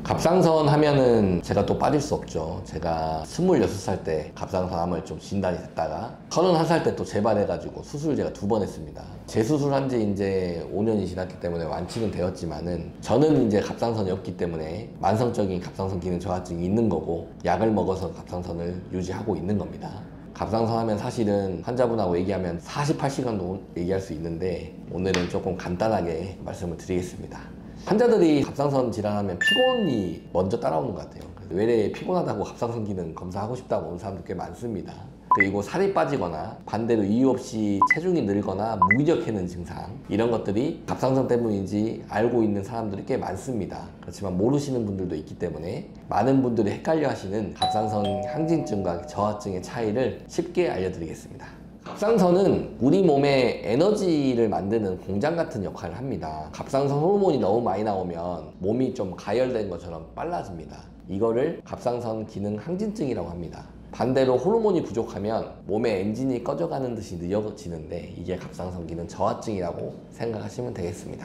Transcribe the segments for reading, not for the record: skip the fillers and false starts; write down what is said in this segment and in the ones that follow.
갑상선 하면은 제가 또 빠질 수 없죠. 제가 26살 때 갑상선암을 좀 진단이 됐다가 31살 때 또 재발해가지고 수술을 제가 2번 했습니다. 재수술한 지 이제 5년이 지났기 때문에 완치는 되었지만은 저는 이제 갑상선이 없기 때문에 만성적인 갑상선 기능 저하증이 있는 거고 약을 먹어서 갑상선을 유지하고 있는 겁니다. 갑상선 하면 사실은 환자분하고 얘기하면 48시간도 얘기할 수 있는데 오늘은 조금 간단하게 말씀을 드리겠습니다. 환자들이 갑상선 질환하면 피곤이 먼저 따라오는 것 같아요. 외래에 피곤하다고 갑상선 기능 검사하고 싶다고 오는 사람들 꽤 많습니다. 그리고 살이 빠지거나 반대로 이유 없이 체중이 늘거나 무기력해지는 증상, 이런 것들이 갑상선 때문인지 알고 있는 사람들이 꽤 많습니다. 그렇지만 모르시는 분들도 있기 때문에 많은 분들이 헷갈려 하시는 갑상선 항진증과 저하증의 차이를 쉽게 알려드리겠습니다. 갑상선은 우리 몸에 에너지를 만드는 공장 같은 역할을 합니다. 갑상선 호르몬이 너무 많이 나오면 몸이 좀 가열된 것처럼 빨라집니다. 이거를 갑상선 기능 항진증이라고 합니다. 반대로 호르몬이 부족하면 몸의 엔진이 꺼져가는 듯이 느껴지는데 이게 갑상선 기능 저하증이라고 생각하시면 되겠습니다.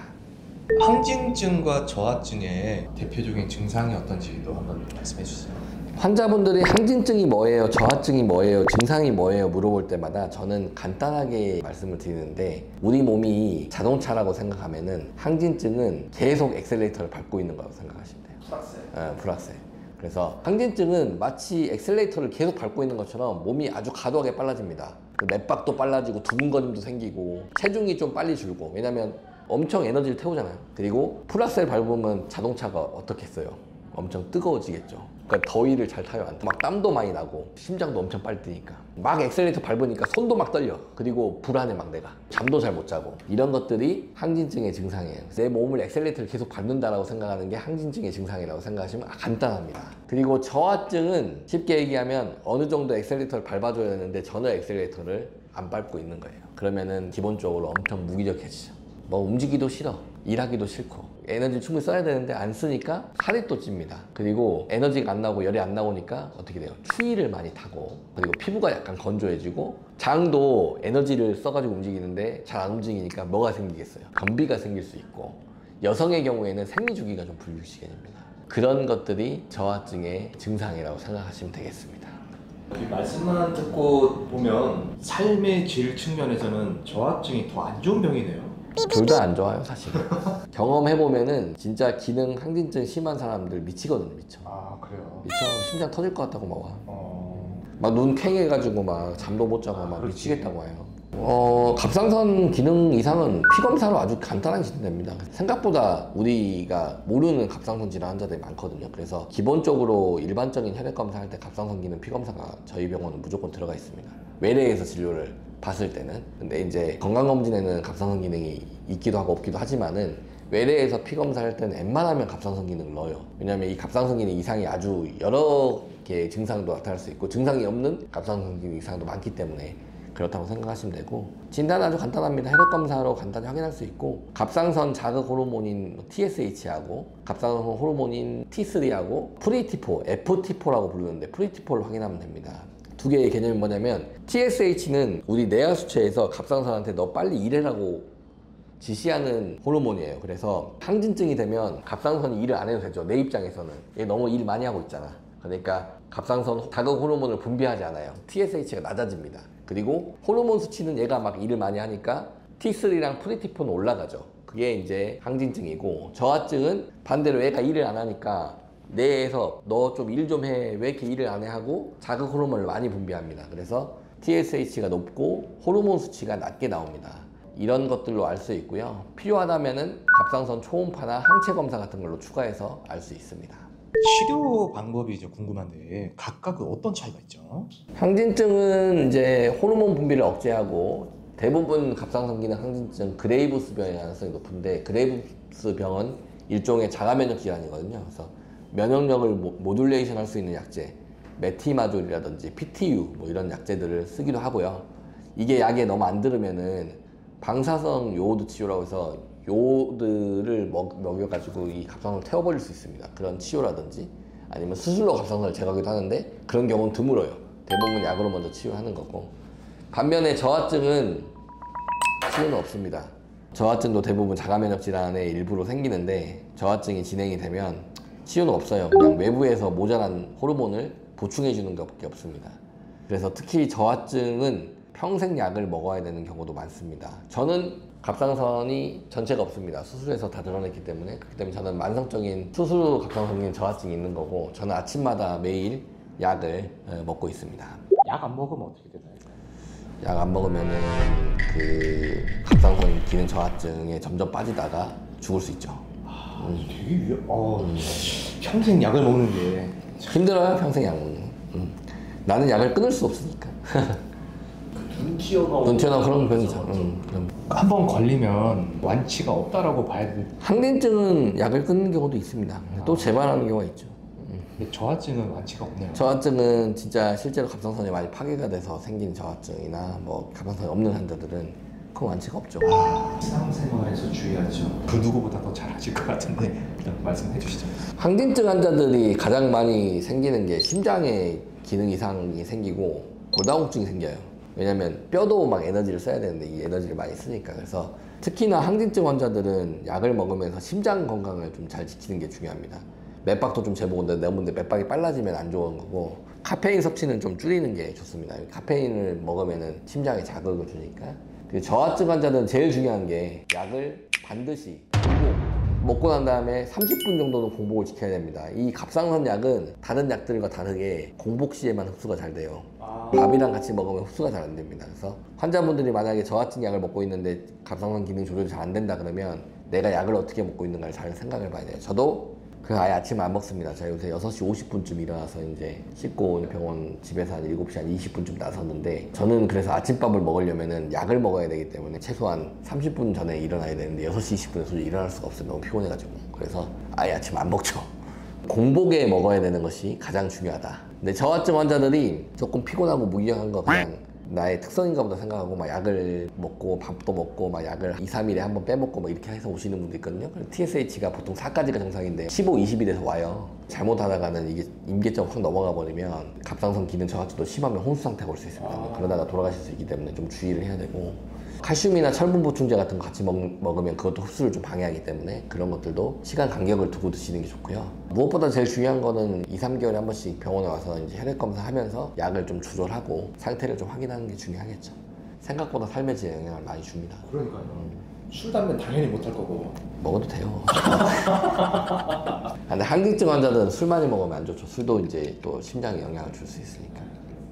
항진증과 저하증의 대표적인 증상이 어떤지도 한번 말씀해 주세요. 환자분들이 항진증이 뭐예요, 저하증이 뭐예요, 증상이 뭐예요 물어볼 때마다 저는 간단하게 말씀을 드리는데, 우리 몸이 자동차라고 생각하면은 항진증은 계속 엑셀레이터를 밟고 있는 거라고 생각하시면 돼요. 불악셀. 불악셀. 그래서 항진증은 마치 엑셀레이터를 계속 밟고 있는 것처럼 몸이 아주 과도하게 빨라집니다. 맥박도 빨라지고 두근거림도 생기고 체중이 좀 빨리 줄고, 왜냐면 엄청 에너지를 태우잖아요. 그리고 풀악셀 밟으면 자동차가 어떻겠어요? 엄청 뜨거워지겠죠. 그러니까 더위를 잘 타요. 막 땀도 많이 나고 심장도 엄청 빨리 뛰니까 막 엑셀레이터 밟으니까 손도 막 떨려. 그리고 불안해 막 내가 잠도 잘 못 자고, 이런 것들이 항진증의 증상이에요. 내 몸을 엑셀레이터를 계속 밟는다라고 생각하는 게 항진증의 증상이라고 생각하시면 간단합니다. 그리고 저하증은 쉽게 얘기하면 어느 정도 엑셀레이터를 밟아줘야 되는데 저는 엑셀레이터를 안 밟고 있는 거예요. 그러면은 기본적으로 엄청 무기력해지죠. 뭐 움직이기도 싫어, 일하기도 싫고, 에너지를 충분히 써야 되는데 안 쓰니까 살이 또 찝니다. 그리고 에너지가 안 나오고 열이 안 나오니까 어떻게 돼요? 추위를 많이 타고, 그리고 피부가 약간 건조해지고, 장도 에너지를 써가지고 움직이는데 잘 안 움직이니까 뭐가 생기겠어요? 변비가 생길 수 있고, 여성의 경우에는 생리주기가 좀 불규칙해집니다. 그런 것들이 저하증의 증상이라고 생각하시면 되겠습니다. 이 말씀만 듣고 보면 삶의 질 측면에서는 저하증이 더 안 좋은 병이네요. 둘 다 안 좋아요 사실. 경험해보면은 진짜 기능 항진증 심한 사람들 미치거든요. 미쳐. 아 그래요? 미쳐. 심장 터질 것 같다고 막 와. 막 눈 퀭해가지고 막 잠도 못 자고 막 그렇지. 미치겠다고 해요. 갑상선 기능 이상은 피검사로 아주 간단하게 진단됩니다. 생각보다 우리가 모르는 갑상선 질환 환자들이 많거든요. 그래서 기본적으로 일반적인 혈액 검사할 때 갑상선 기능 피검사가 저희 병원은 무조건 들어가 있습니다. 외래에서 진료를 봤을 때는. 근데 이제 건강검진에는 갑상선 기능이 있기도 하고 없기도 하지만은 외래에서 피검사할 때는 웬만하면 갑상선 기능을 넣어요. 왜냐면 이 갑상선 기능 이상이 아주 여러 개의 증상도 나타날 수 있고 증상이 없는 갑상선 기능 이상도 많기 때문에 그렇다고 생각하시면 되고, 진단은 아주 간단합니다. 혈액 검사로 간단히 확인할 수 있고, 갑상선 자극 호르몬인 TSH하고 갑상선 호르몬인 T3하고 프리T4, FT4라고 부르는데 프리T4를 확인하면 됩니다. 두 개의 개념이 뭐냐면, TSH는 우리 내하 수체에서 갑상선한테 너 빨리 일해라고 지시하는 호르몬이에요. 그래서 항진증이 되면 갑상선이 일을 안 해도 되죠. 내 입장에서는 얘 너무 일 많이 하고 있잖아. 그러니까 갑상선 자극 호르몬을 분비하지 않아요. TSH가 낮아집니다. 그리고 호르몬 수치는 얘가 막 일을 많이 하니까 T3랑 프리T4는 올라가죠. 그게 이제 항진증이고, 저하증은 반대로 얘가 일을 안 하니까 뇌에서 너 좀 일 좀 해, 왜 이렇게 일을 안 해 하고 자극 호르몬을 많이 분비합니다. 그래서 TSH가 높고 호르몬 수치가 낮게 나옵니다. 이런 것들로 알 수 있고요. 필요하다면은 갑상선 초음파나 항체 검사 같은 걸로 추가해서 알 수 있습니다. 치료 방법이 이제 궁금한데 각각 어떤 차이가 있죠? 항진증은 이제 호르몬 분비를 억제하고, 대부분 갑상선 기능 항진증 그레이브스 병의 가능성이 높은데, 그레이브스 병은 일종의 자가 면역 질환이거든요. 그래서 면역력을 모듈레이션 할 수 있는 약제, 메티마졸이라든지 PTU 뭐 이런 약제들을 쓰기도 하고요. 이게 약에 너무 안 들으면은 방사성 요오드 치료라고 해서 요오드를 먹여가지고 이 갑상선을 태워버릴 수 있습니다. 그런 치료라든지 아니면 수술로 갑상선을 제거하기도 하는데 그런 경우는 드물어요. 대부분 약으로 먼저 치료하는 거고, 반면에 저하증은 치료는 없습니다. 저하증도 대부분 자가면역 질환의 일부로 생기는데, 저하증이 진행이 되면 치료는 없어요. 그냥 외부에서 모자란 호르몬을 보충해 주는 것밖에 없습니다. 그래서 특히 저하증은 평생 약을 먹어야 되는 경우도 많습니다. 저는 갑상선이 전체가 없습니다. 수술해서 다 드러냈기 때문에. 그렇기 때문에 저는 만성적인 수술 후 갑상선인 저하증이 있는 거고, 저는 아침마다 매일 약을 먹고 있습니다. 약 안 먹으면 어떻게 되나요? 약 안 먹으면은 그 갑상선 기능 저하증에 점점 빠지다가 죽을 수 있죠. 되게 평생 약을 먹는 게 힘들어요, 평생 약 먹는 거. 나는 약을 끊을 수 없으니까. 눈 튀어나오고 눈 튀어나오고 그런 병이죠. 한번 걸리면 완치가 없다라고 봐야 돼. 항진증은 약을 끊는 경우도 있습니다. 또 재발하는 경우가 있죠. 근데 저하증은 완치가 없네요. 저하증은 진짜 실제로 갑상선이 많이 파괴가 돼서 생긴 저하증이나 뭐 갑상선이 없는 환자들은 큰 완치가 없죠. 일상생활에서 주의하죠. 그 누구보다 더 잘 아실 것 같은데 일단 말씀해 주시죠. 항진증 환자들이 가장 많이 생기는 게 심장에 기능 이상이 생기고 골다공증이 생겨요. 왜냐면 뼈도 막 에너지를 써야 되는데 이 에너지를 많이 쓰니까. 그래서 특히나 항진증 환자들은 약을 먹으면서 심장 건강을 좀 잘 지키는 게 중요합니다. 맥박도 좀 재보고, 너무 맥박이 빨라지면 안 좋은 거고, 카페인 섭취는 좀 줄이는 게 좋습니다. 카페인을 먹으면 심장에 자극을 주니까. 저하증 환자들은 제일 중요한 게 약을 반드시 먹고 난 다음에 30분 정도는 공복을 지켜야 됩니다. 이 갑상선 약은 다른 약들과 다르게 공복 시에만 흡수가 잘 돼요. 밥이랑 같이 먹으면 흡수가 잘 안 됩니다. 그래서 환자분들이 만약에 저하증 약을 먹고 있는데 갑상선 기능 조절이 잘 안 된다 그러면 내가 약을 어떻게 먹고 있는가를 잘 생각을 봐야 돼요. 저도 아예 아침 안 먹습니다. 제가 요새 6시 50분쯤 일어나서 이제 씻고 병원 집에서 한 7시 한 20분쯤 나섰는데, 저는 그래서 아침밥을 먹으려면은 약을 먹어야 되기 때문에 최소한 30분 전에 일어나야 되는데 6시 20분에 도저히 일어날 수가 없어요. 너무 피곤해가지고. 그래서 아예 아침 안 먹죠. 공복에 먹어야 되는 것이 가장 중요하다. 근데 저하증 환자들이 조금 피곤하고 무기력한 거 그냥 나의 특성인가 보다 생각하고 막 약을 먹고 밥도 먹고 막 약을 2, 3일에 한 번 빼먹고 막 이렇게 해서 오시는 분도 있거든요. TSH가 보통 4까지가 정상인데 15, 20이 돼서 와요. 잘못하다가는 이게 임계점 확 넘어가 버리면 갑상선 기능 저하증도 심하면 혼수 상태가 올 수 있습니다. 그러다가 돌아가실 수 있기 때문에 좀 주의를 해야 되고, 칼슘이나 철분 보충제 같은 거 같이 먹으면 그것도 흡수를 좀 방해하기 때문에 그런 것들도 시간 간격을 두고 드시는 게 좋고요. 무엇보다 제일 중요한 거는 2, 3개월에 한 번씩 병원에 와서 이제 혈액 검사하면서 약을 좀 조절하고 상태를 좀 확인하는 게 중요하겠죠. 생각보다 삶의 질에 영향을 많이 줍니다. 그러니까요. 술, 담배는 당연히 못할 거고. 먹어도 돼요. 근데 항진증 환자들은 술 많이 먹으면 안 좋죠. 술도 이제 또 심장에 영향을 줄 수 있으니까.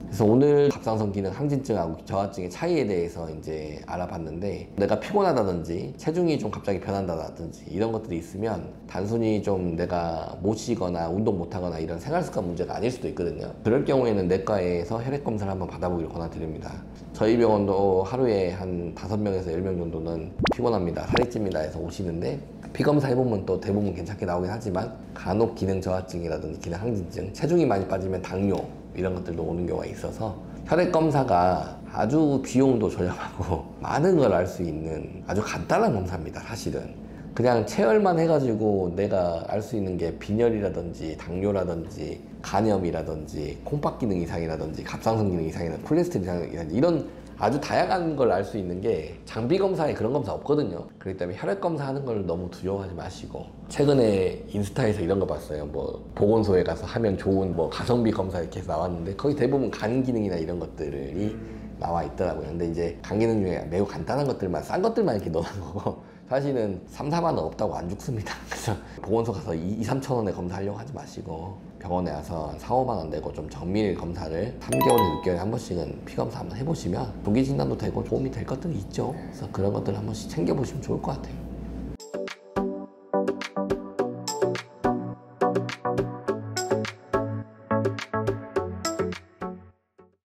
그래서 오늘 갑상선 기능 항진증하고 저하증의 차이에 대해서 이제 알아봤는데, 내가 피곤하다든지 체중이 좀 갑자기 변한다든지 이런 것들이 있으면 단순히 좀 내가 못 쉬거나 운동 못 하거나 이런 생활습관 문제가 아닐 수도 있거든요. 그럴 경우에는 내과에서 혈액 검사를 한번 받아보기를 권해드립니다. 저희 병원도 하루에 한 5명에서 10명 정도는 피곤합니다, 살이 찝니다 해서 오시는데, 피검사 해보면 또 대부분 괜찮게 나오긴 하지만 간혹 기능 저하증이라든지 기능 항진증, 체중이 많이 빠지면 당뇨 이런 것들도 오는 경우가 있어서 혈액 검사가 아주 비용도 저렴하고 많은 걸 알 수 있는 아주 간단한 검사입니다. 사실은 그냥 체열만 해가지고 내가 알 수 있는 게 빈혈이라든지 당뇨라든지 간염이라든지 콩팥 기능 이상이라든지 갑상선 기능 이상이라든지 콜레스테롤 이상이라든지 이런 아주 다양한 걸 알 수 있는 게 장비 검사에 그런 검사 없거든요. 그렇기 때문에 혈액 검사하는 걸 너무 두려워하지 마시고, 최근에 인스타에서 이런 거 봤어요. 뭐 보건소에 가서 하면 좋은 뭐 가성비 검사 이렇게 해서 나왔는데 거기 대부분 간 기능이나 이런 것들이 나와 있더라고요. 근데 이제 간 기능 중에 매우 간단한 것들만, 싼 것들만 이렇게 넣어놓은 거고 사실은 3, 4만 원 없다고 안 죽습니다. 그래서 보건소 가서 2, 3천 원에 검사하려고 하지 마시고 병원에 와서 4, 5만 원 내고 좀 정밀 검사를 3개월에 6개월에 한 번씩은 피검사 한번 해보시면 조기 진단도 되고 도움이 될 것들이 있죠. 그래서 그런 것들 한 번씩 챙겨보시면 좋을 것 같아요.